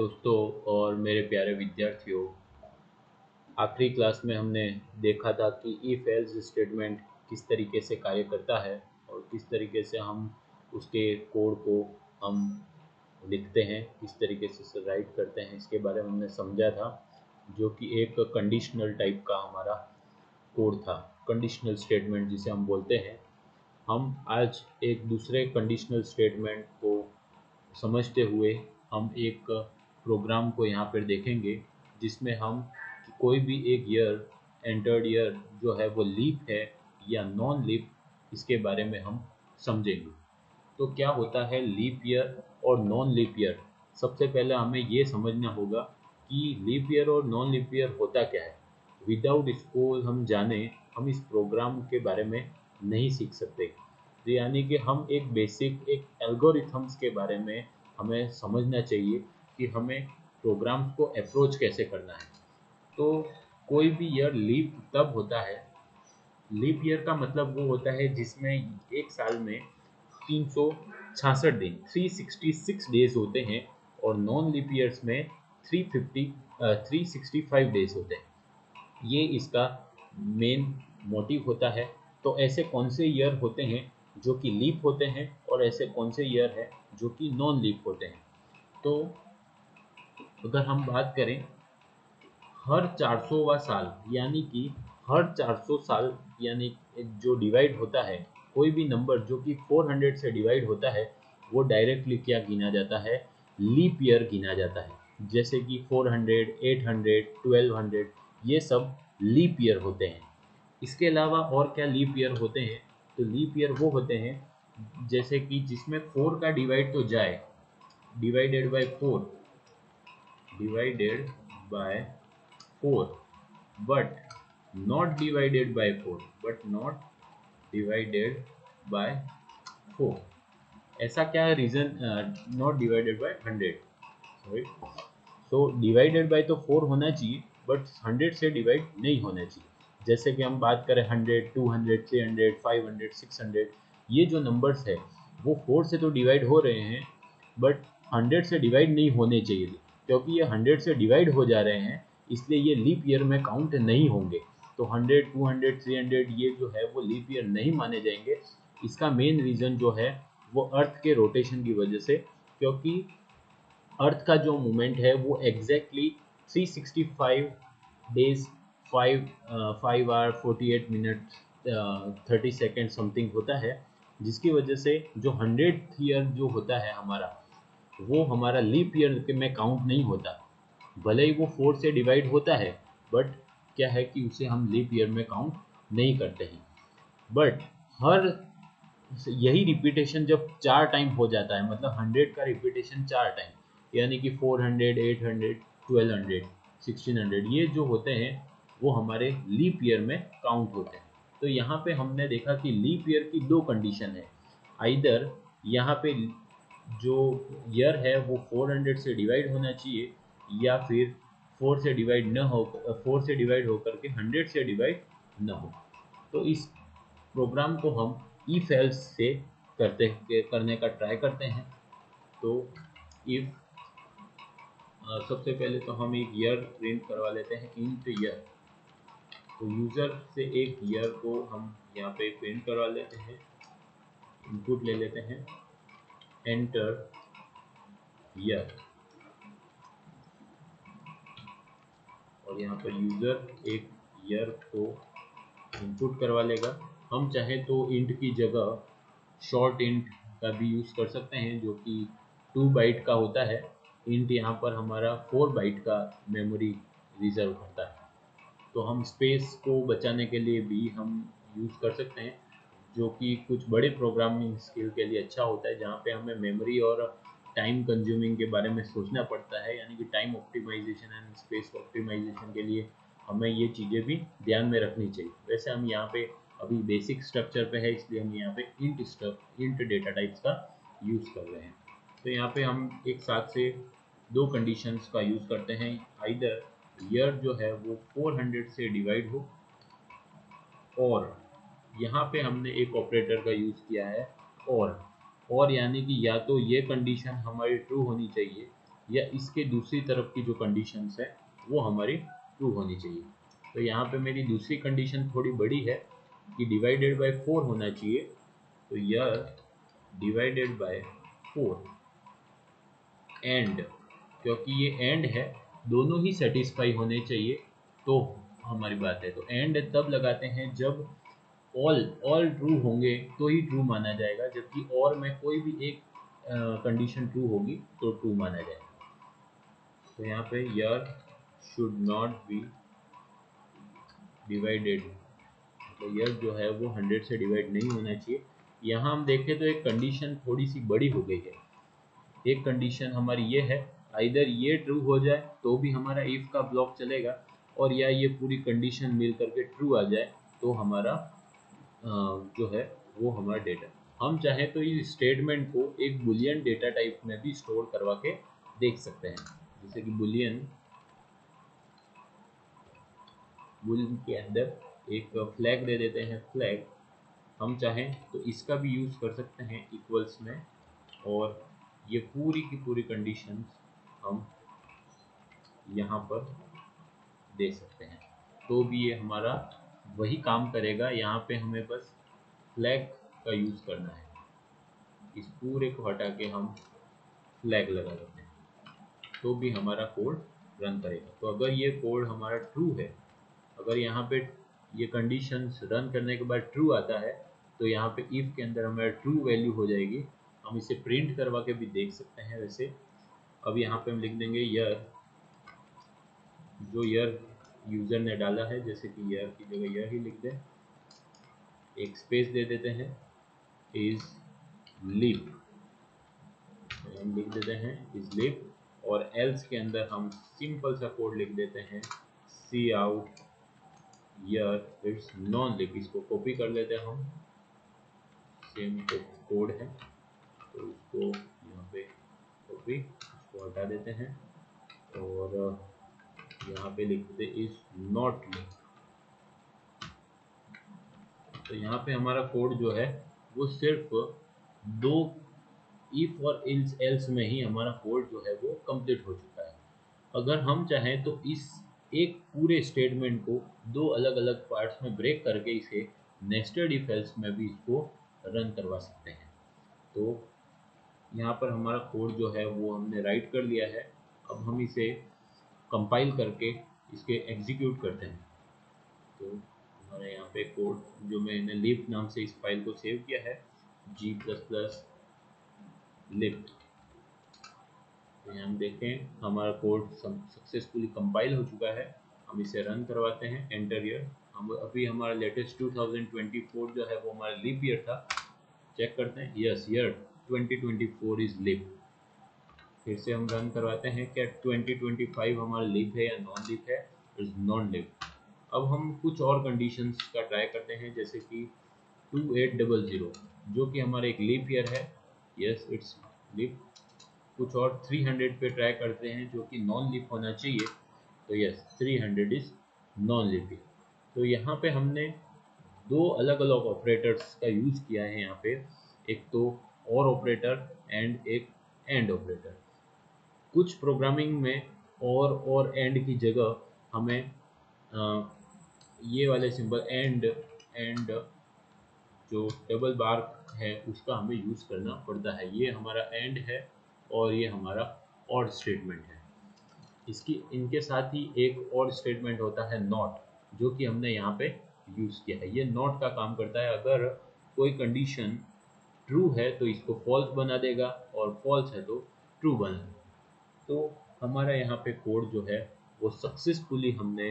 दोस्तों और मेरे प्यारे विद्यार्थियों, आखिरी क्लास में हमने देखा था कि इफ एल्स स्टेटमेंट किस तरीके से कार्य करता है और किस तरीके से हम उसके कोड को हम लिखते हैं, किस तरीके से राइट करते हैं, इसके बारे में हमने समझा था। जो कि एक कंडीशनल टाइप का हमारा कोड था, कंडीशनल स्टेटमेंट जिसे हम बोलते हैं। हम आज एक दूसरे कंडीशनल स्टेटमेंट को समझते हुए हम एक प्रोग्राम को यहाँ पर देखेंगे, जिसमें हम कोई भी एक ईयर, एंटर्ड ईयर जो है वो लीप है या नॉन लीप, इसके बारे में हम समझेंगे। तो क्या होता है लीप ईयर और नॉन लीप ईयर? सबसे पहले हमें ये समझना होगा कि लीप ईयर और नॉन लीप ईयर होता क्या है। विदाउट इसको हम जाने, हम इस प्रोग्राम के बारे में नहीं सीख सकते। तो यानी कि हम एक बेसिक एक एल्गोरिथम्स के बारे में हमें समझना चाहिए कि हमें प्रोग्राम्स को अप्रोच कैसे करना है। तो कोई भी ईयर लीप तब होता है, लीप ईयर का मतलब वो होता है जिसमें एक साल में 366 दिन, 366 डेज होते हैं, और नॉन लीप ईयर्स में 365 डेज होते हैं। ये इसका मेन मोटिव होता है। तो ऐसे कौन से ईयर होते हैं जो कि लीप होते हैं और ऐसे कौन से ईयर हैं जो कि नॉन लीप होते हैं? तो अगर हम बात करें, हर 400वां साल यानी कि हर 400 साल, यानी जो डिवाइड होता है, कोई भी नंबर जो कि 400 से डिवाइड होता है, वो डायरेक्टली क्या गिना जाता है? लीप ईयर गिना जाता है। जैसे कि 400, 800, 1200, ये सब लीप ईयर होते हैं। इसके अलावा और क्या लीप ईयर होते हैं? तो लीप ईयर वो होते हैं जैसे कि जिसमें 4 का डिवाइड तो जाए, divided by 4, divided by 4, but not divided by 4, but not divided by 4। ऐसा क्या reason? Not divided by 100, sorry. So divided by तो 4 होना चाहिए, बट 100 से डिवाइड नहीं होना चाहिए। जैसे कि हम बात करें 100, 200, 300, 500, 600, ये जो नंबर्स है वो 4 से तो डिवाइड हो रहे हैं, बट 100 से डिवाइड नहीं होने चाहिए थे। क्योंकि ये 100 से डिवाइड हो जा रहे हैं, इसलिए ये लीप ईयर में काउंट नहीं होंगे। तो 100, 200, 300 ये जो है वो लीप ईयर नहीं माने जाएंगे। इसका मेन रीज़न जो है वो अर्थ के रोटेशन की वजह से, क्योंकि अर्थ का जो मूवमेंट है वो exactly 365 days, 5 hour 48 minute 30 second something होता है। जिसकी वजह से जो 100th ईयर जो होता है हमारा, वो हमारा लीप ईयर में काउंट नहीं होता। भले ही वो 4 से डिवाइड होता है, बट क्या है कि उसे हम लीप ईयर में काउंट नहीं करते हैं। बट हर यही रिपीटेशन जब 4 टाइम हो जाता है, मतलब 100 का रिपीटेशन 4 टाइम, यानी कि 400, 800, 1200, 1600, ये जो होते हैं वो हमारे लीप ईयर में काउंट होते हैं। तो यहाँ पे हमने देखा कि लीप ईयर की दो कंडीशन है। आइदर यहाँ पे जो ईयर है वो 400 से डिवाइड होना चाहिए, या फिर 4 से डिवाइड न हो, 4 से डिवाइड होकर के 100 से डिवाइड न हो। तो इस प्रोग्राम को हम इफ एल्स से करने का ट्राई करते हैं। तो इफ सबसे पहले तो हम एक ईयर प्रिंट करवा लेते हैं, इंट ईयर। तो यूज़र से एक ईयर को हम यहाँ पे प्रिंट करवा लेते हैं। इनपुट ले लेते हैं, एंटर ईयर, और यहाँ पर यूज़र एक ईयर को इनपुट करवा लेगा। हम चाहे तो इंट की जगह शॉर्ट इंट का भी यूज़ कर सकते हैं, जो कि 2 बाइट का होता है। इंट यहाँ पर हमारा 4 बाइट का मेमोरी रिजर्व करता है। तो हम स्पेस को बचाने के लिए भी हम यूज़ कर सकते हैं, जो कि कुछ बड़े प्रोग्रामिंग स्किल के लिए अच्छा होता है, जहाँ पे हमें मेमोरी और टाइम कंज्यूमिंग के बारे में सोचना पड़ता है। यानी कि time optimization and space optimization के लिए हमें ये चीज़ें भी ध्यान में रखनी चाहिए। वैसे हम यहाँ पे अभी बेसिक स्ट्रक्चर पे है, इसलिए हम यहाँ पे इंट डेटा टाइप्स का यूज़ कर रहे हैं। तो यहाँ पे हम एक साथ से दो कंडीशंस का यूज़ करते हैं। आइदर ईयर जो है वो 400 से डिवाइड हो, और यहाँ पे हमने एक ऑपरेटर का यूज़ किया है, और यानी कि या तो ये कंडीशन हमारी ट्रू होनी चाहिए, या इसके दूसरी तरफ की जो कंडीशंस है वो हमारी ट्रू होनी चाहिए। तो यहाँ पे मेरी दूसरी कंडीशन थोड़ी बड़ी है कि डिवाइडेड बाय 4 होना चाहिए। तो यर डिवाइडेड बाय 4 एंड, क्योंकि ये एंड है दोनों ही सेटिस्फाई होने चाहिए तो हमारी बात है। तो एंड तब लगाते हैं जब ऑल ट्रू होंगे तो ही ट्रू माना जाएगा, जबकि और में कोई भी एक कंडीशन ट्रू होगी तो ट्रू माना जाएगा। तो यहाँ पे यर शुड नॉट बी डिवाइडेड, तो यर जो है वो 100 से डिवाइड नहीं होना चाहिए। यहाँ हम देखें तो एक कंडीशन थोड़ी सी बड़ी हो गई है। एक कंडीशन हमारी ये है, आइदर ये ट्रू हो जाए तो भी हमारा इफ का ब्लॉक चलेगा, और या ये पूरी कंडीशन मिल करके ट्रू आ जाए तो हमारा जो है वो हमारा डेटा। हम चाहें तो इस स्टेटमेंट को एक बुलियन डेटा टाइप में भी स्टोर करवा के देख सकते हैं, जैसे कि बुलियन के अंदर एक फ्लैग दे देते हैं, फ्लैग। हम चाहें तो इसका भी यूज़ कर सकते हैं इक्वल्स में, और ये पूरी की पूरी कंडीशंस हम यहाँ पर दे सकते हैं, तो भी ये हमारा वही काम करेगा। यहाँ पे हमें बस फ्लैग का यूज़ करना है, इस पूरे को हटा के हम फ्लैग लगा देते हैं तो भी हमारा कोड रन करेगा। तो अगर ये कोड हमारा ट्रू है, अगर यहाँ पे ये कंडीशंस रन करने के बाद ट्रू आता है, तो यहाँ पे इफ के अंदर हमारा ट्रू वैल्यू हो जाएगी। हम इसे प्रिंट करवा के भी देख सकते हैं वैसे। अब यहाँ पे हम लिख देंगे यर, जो यर यूज़र ने डाला है, जैसे कि यर की जगह यर ही लिख दें, एक स्पेस दे देते हैं, इज लिव, हम लिख देते हैं इज लिव, और एल्स के अंदर हम सिंपल सा कोड लिख देते हैं सी आउट यर इट्स नॉन लिव। इसको कॉपी कर लेते हैं हम, सेम कोड है तो इसको यहाँ पे कॉपी, इसको हटा देते हैं और यहाँ पे लिख देते इज नॉट लिव। तो यहाँ पे हमारा कोड जो है वो सिर्फ दो इफ और एल्स में ही हमारा कोड जो है वो कंप्लीट हो चुका है। अगर हम चाहें तो इस एक पूरे स्टेटमेंट को दो अलग अलग पार्ट्स में ब्रेक करके इसे नेस्टेड इफ एल्स में भी इसको रन करवा सकते हैं। तो यहाँ पर हमारा कोड जो है वो हमने राइट कर लिया है। अब हम इसे कंपाइल करके इसके एग्जीक्यूट करते हैं। तो हमारे यहाँ पे कोड जो मैंने लिप नाम से इस फाइल को सेव किया है, g++ लिप, तो यहाँ हम देखें हमारा कोड सक्सेसफुली कंपाइल हो चुका है। हम इसे रन करवाते हैं, एंटर ईयर। हम अभी हमारा लेटेस्ट 2024 जो है वो हमारा लीप ईयर था, चेक करते हैं, यस ईयर 2024 इज लीप। फिर से हम रन करवाते हैं, क्या 2025 हमारा लीप है या नॉन लीप है, इज नॉन लीप। अब हम कुछ और कंडीशंस का ट्राई करते हैं, जैसे कि 2800 जो कि हमारा एक लीप ईयर है, यस इट्स लीप। कुछ और 300 पे ट्राई करते हैं जो कि नॉन लीप होना चाहिए, तो yes 300 is non leap year. तो यहाँ पे हमने दो अलग अलग ऑपरेटर्स का यूज़ किया है यहाँ पे, एक तो और ऑपरेटर एंड एक एंड ऑपरेटर। कुछ प्रोग्रामिंग में और एंड की जगह हमें ये वाले सिंबल एंड जो डबल बार है उसका हमें यूज़ करना पड़ता है। ये हमारा एंड है और ये हमारा और स्टेटमेंट है। इनके साथ ही एक और स्टेटमेंट होता है नॉट, जो कि हमने यहाँ पे यूज़ किया है। ये नॉट का काम करता है, अगर कोई कंडीशन ट्रू है तो इसको फॉल्स बना देगा और फॉल्स है तो ट्रू बना देगा। तो हमारा यहाँ पे कोड जो है वो सक्सेसफुली हमने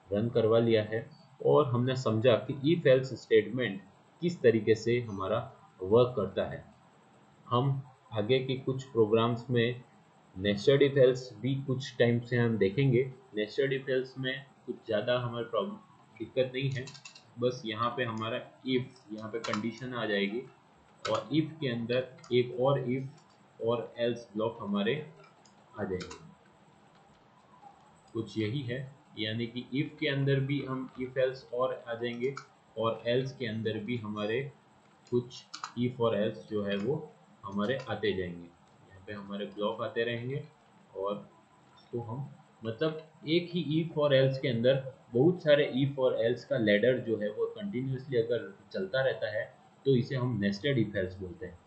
रन करवा लिया है, और हमने समझा कि इफ एल्स स्टेटमेंट किस तरीके से हमारा वर्क करता है। हम आगे के कुछ प्रोग्राम्स में नेस्टेड इफ एल्स भी कुछ टाइम से हम देखेंगे। नेस्टेड इफ एल्स में कुछ ज़्यादा हमारे प्रॉब्लम दिक्कत नहीं है, बस यहाँ पे हमारा इफ, यहाँ पे कंडीशन आ जाएगी और इफ के अंदर एक और इफ और एल्स ब्लॉक हमारे आ जाएंगे। कुछ यही है, यानी कि इफ के अंदर भी हम इफ एल्स और आ जाएंगे, और एल्स के अंदर भी हमारे कुछ इफ और एल्स जो है वो हमारे आते जाएंगे। यहाँ पे हमारे ब्लॉक आते रहेंगे और इसको हम मतलब एक ही इफ और एल्स के अंदर बहुत सारे इफ और एल्स का लैडर जो है वो कंटिन्यूसली अगर चलता रहता है तो इसे हम नेस्टेड इफ एल्स बोलते हैं।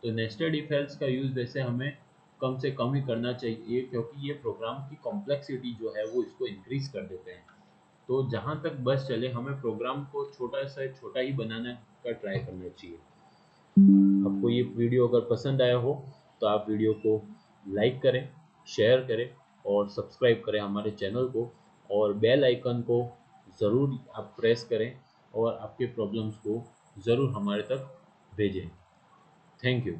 तो नेस्टेड इफ एल्स का यूज़ वैसे हमें कम से कम ही करना चाहिए, क्योंकि ये प्रोग्राम की कॉम्प्लेक्सिटी जो है वो इसको इंक्रीज कर देते हैं। तो जहाँ तक बस चले हमें प्रोग्राम को छोटा से छोटा ही बनाने का ट्राई करना चाहिए। आपको ये वीडियो अगर पसंद आया हो तो आप वीडियो को लाइक करें, शेयर करें और सब्सक्राइब करें हमारे चैनल को, और बेल आइकन को ज़रूर आप प्रेस करें और आपके प्रॉब्लम्स को ज़रूर हमारे तक भेजें। Thank you.